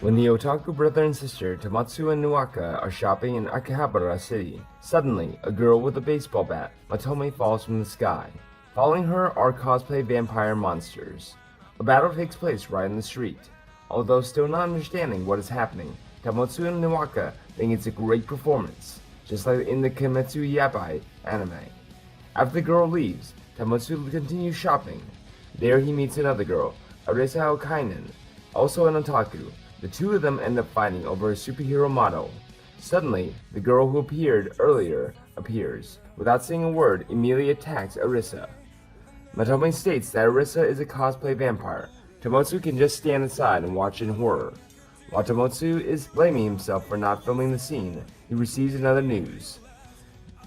When the otaku brother and sister Tomatsu and Nuaka are shopping in Akihabara City, suddenly a girl with a baseball bat, Matome, falls from the sky. Following her are cosplay vampire monsters. A battle takes place right in the street. Although still not understanding what is happening, Tomatsu and Nuaka think it's a great performance, just like in the Kimetsu Yabai anime. After the girl leaves, Tomatsu continues shopping. There he meets another girl, Arisa Okainen, also an otaku. The two of them end up fighting over a superhero model. Suddenly, the girl who appeared earlier appears. Without saying a word, immediately attacks Arisa. Matome states that Arisa is a cosplay vampire. Tomotsu can just stand aside and watch in horror. While Tomotsu is blaming himself for not filming the scene, he receives another news.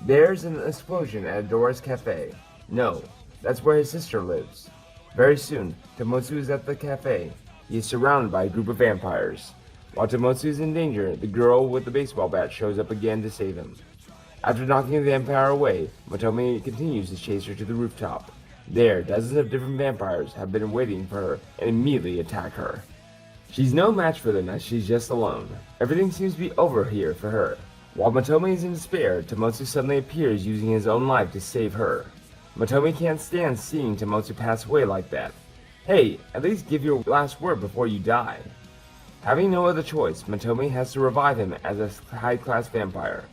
There's an explosion at Adora's cafe. No, that's where his sister lives. Very soon, Tomotsu is at the cafe. He is surrounded by a group of vampires. While Tomotsu is in danger, the girl with the baseball bat shows up again to save him. After knocking the vampire away, Matome continues to chase her to the rooftop. There, dozens of different vampires have been waiting for her and immediately attack her. She's no match for them as she's just alone. Everything seems to be over here for her. While Matome is in despair, Tomotsu suddenly appears using his own life to save her. Matome can't stand seeing Tomotsu pass away like that. Hey, at least give your last word before you die. Having no other choice, Matome has to revive him as a high-class vampire.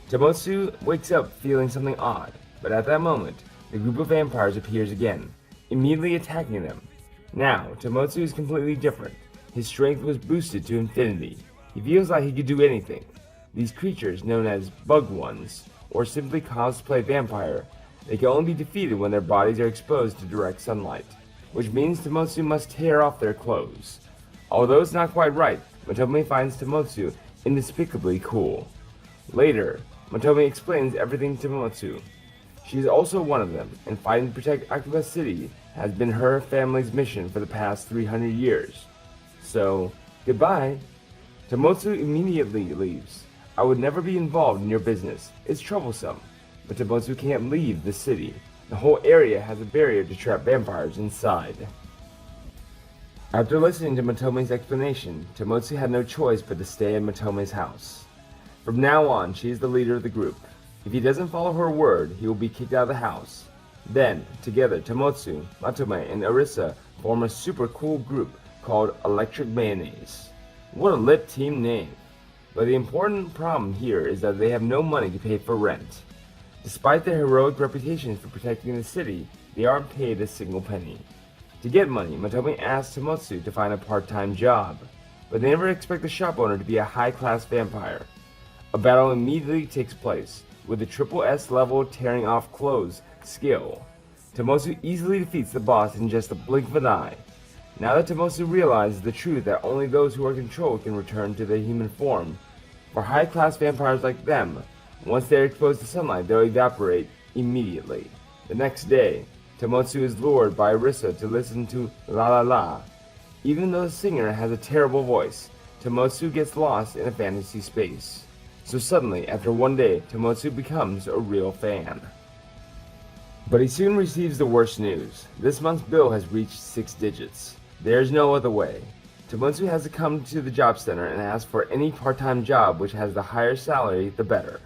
Tomotsu wakes up feeling something odd, but at that moment, the group of vampires appears again, immediately attacking them. Now, Tomotsu is completely different. His strength was boosted to infinity. He feels like he could do anything. These creatures, known as Bug Ones, or simply cosplay vampire, they can only be defeated when their bodies are exposed to direct sunlight, which means Tomotsu must tear off their clothes. Although it's not quite right, Matome finds Tomotsu inexplicably cool. Later, Matome explains everything to Tomotsu. She is also one of them, and fighting to protect Akiba City has been her family's mission for the past 300 years. So, goodbye. Tomotsu immediately leaves. I would never be involved in your business. It's troublesome. But Tomotsu can't leave the city. The whole area has a barrier to trap vampires inside. After listening to Matome's explanation, Tomotsu had no choice but to stay in Matome's house. From now on, she is the leader of the group. If he doesn't follow her word, he will be kicked out of the house. Then, together, Tomotsu, Matome, and Arisa form a super cool group called Electric Mayonnaise. What a lit team name! But the important problem here is that they have no money to pay for rent. Despite their heroic reputations for protecting the city, they aren't paid a single penny. To get money, Matome asks Tomotsu to find a part-time job, but they never expect the shop owner to be a high-class vampire. A battle immediately takes place, with the triple S level tearing off clothes skill. Tomotsu easily defeats the boss in just a blink of an eye. Now that Tomotsu realizes the truth that only those who are controlled can return to their human form, for high-class vampires like them, once they are exposed to sunlight, they'll evaporate immediately. The next day, Tomotsu is lured by Arisa to listen to La La La. Even though the singer has a terrible voice, Tomotsu gets lost in a fantasy space. So suddenly, after one day, Tomotsu becomes a real fan. But he soon receives the worst news. This month's bill has reached 6 digits. There's no other way. Tomotsu has to come to the job center and ask for any part-time job which has the higher salary, the better.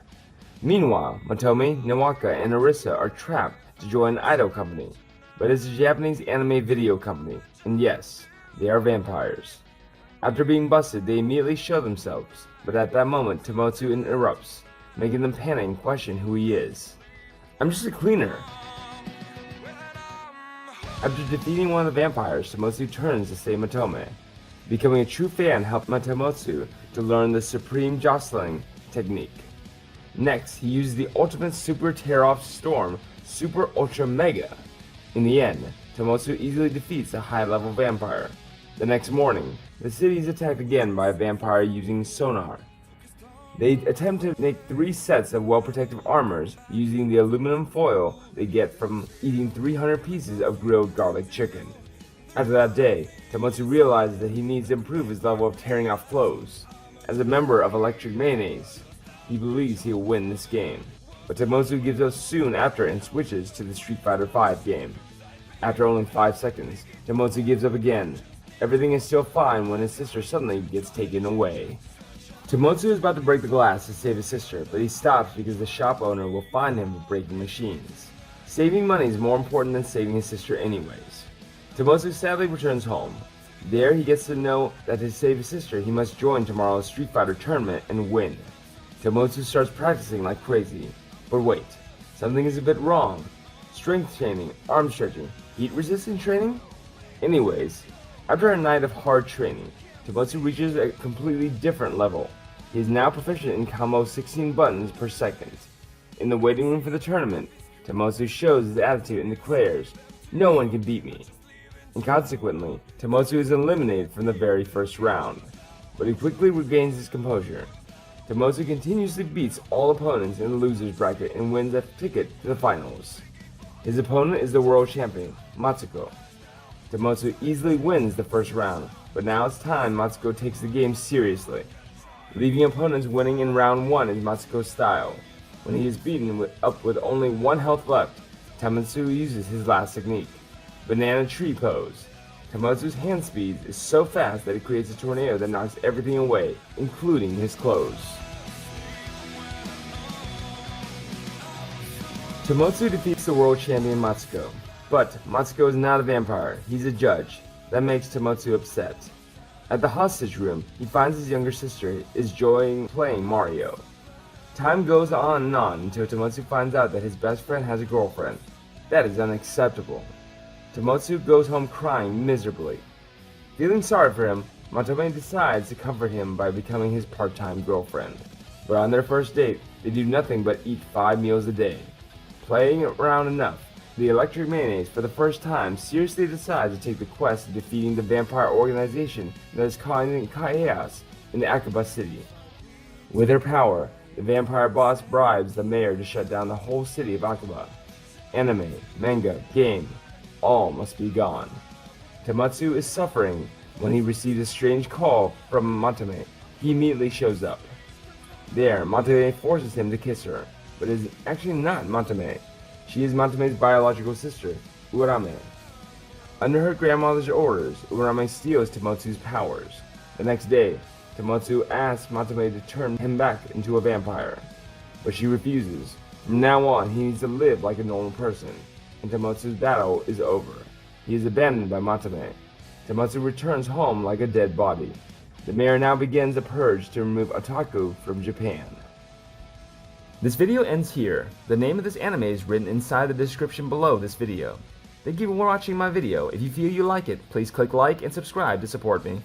Meanwhile, Matome, Nuaka, and Arisa are trapped to join an idol company, but it's a Japanese anime video company, and yes, they are vampires. After being busted, they immediately show themselves, but at that moment, Tomotsu interrupts, making them panic and question who he is. I'm just a cleaner. After defeating one of the vampires, Tomotsu turns to save Matome. Becoming a true fan helped Tomotsu to learn the Supreme Jostling technique. Next, he uses the ultimate Super Tear-Off Storm, Super Ultra Mega. In the end, Tomotsu easily defeats a high-level vampire. The next morning, the city is attacked again by a vampire using sonar. They attempt to make 3 sets of well-protective armors using the aluminum foil they get from eating 300 pieces of grilled garlic chicken. After that day, Tomotsu realizes that he needs to improve his level of tearing off clothes. As a member of Electric Mayonnaise, he believes he will win this game, but Tomotsu gives up soon after and switches to the Street Fighter V game. After only 5 seconds, Tomotsu gives up again. Everything is still fine when his sister suddenly gets taken away. Tomotsu is about to break the glass to save his sister, but he stops because the shop owner will fine him for breaking machines. Saving money is more important than saving his sister anyways. Tomotsu sadly returns home. There he gets to know that to save his sister he must join tomorrow's Street Fighter tournament and win. Tomotsu starts practicing like crazy. But wait, something is a bit wrong. Strength training, arm stretching, heat resistance training? Anyways, after a night of hard training, Tomotsu reaches a completely different level. He is now proficient in combo 16 buttons per second. In the waiting room for the tournament, Tomotsu shows his attitude and declares, "No one can beat me." And consequently, Tomotsu is eliminated from the very first round. But he quickly regains his composure. Tomotsu continuously beats all opponents in the loser's bracket and wins a ticket to the finals. His opponent is the world champion, Matsuko. Tomotsu easily wins the first round, but now it's time Matsuko takes the game seriously. Leaving opponents winning in round 1 is Matsuko's style. When he is beaten up with only 1 health left, Tomotsu uses his last technique, Banana Tree Pose. Tomotsu's hand speed is so fast that it creates a tornado that knocks everything away, including his clothes. Tomotsu defeats the world champion Matsuko. But Matsuko is not a vampire, he's a judge. That makes Tomotsu upset. At the hostage room, he finds his younger sister is enjoying playing Mario. Time goes on and on until Tomotsu finds out that his best friend has a girlfriend. That is unacceptable. Tomotsu goes home crying miserably. Feeling sorry for him, Matome decides to comfort him by becoming his part-time girlfriend. But on their first date, they do nothing but eat 5 meals a day. Playing around enough, the Electric Mayonnaise for the first time seriously decides to take the quest of defeating the vampire organization that is causing chaos in the Akiba city. With her power, the vampire boss bribes the mayor to shut down the whole city of Akiba. Anime, manga, game, all must be gone. Tomotsu is suffering when he receives a strange call from Matome. He immediately shows up. There, Matome forces him to kiss her, but it is actually not Matome. She is Matome's biological sister, Urame. Under her grandmother's orders, Urame steals Tomotsu's powers. The next day, Tomotsu asks Matome to turn him back into a vampire, but she refuses. From now on, he needs to live like a normal person, and Tomotsu's battle is over. He is abandoned by Matome. Tomotsu returns home like a dead body. The mayor now begins a purge to remove otaku from Japan. This video ends here. The name of this anime is written inside the description below this video. Thank you for watching my video. If you feel you like it, please click like and subscribe to support me.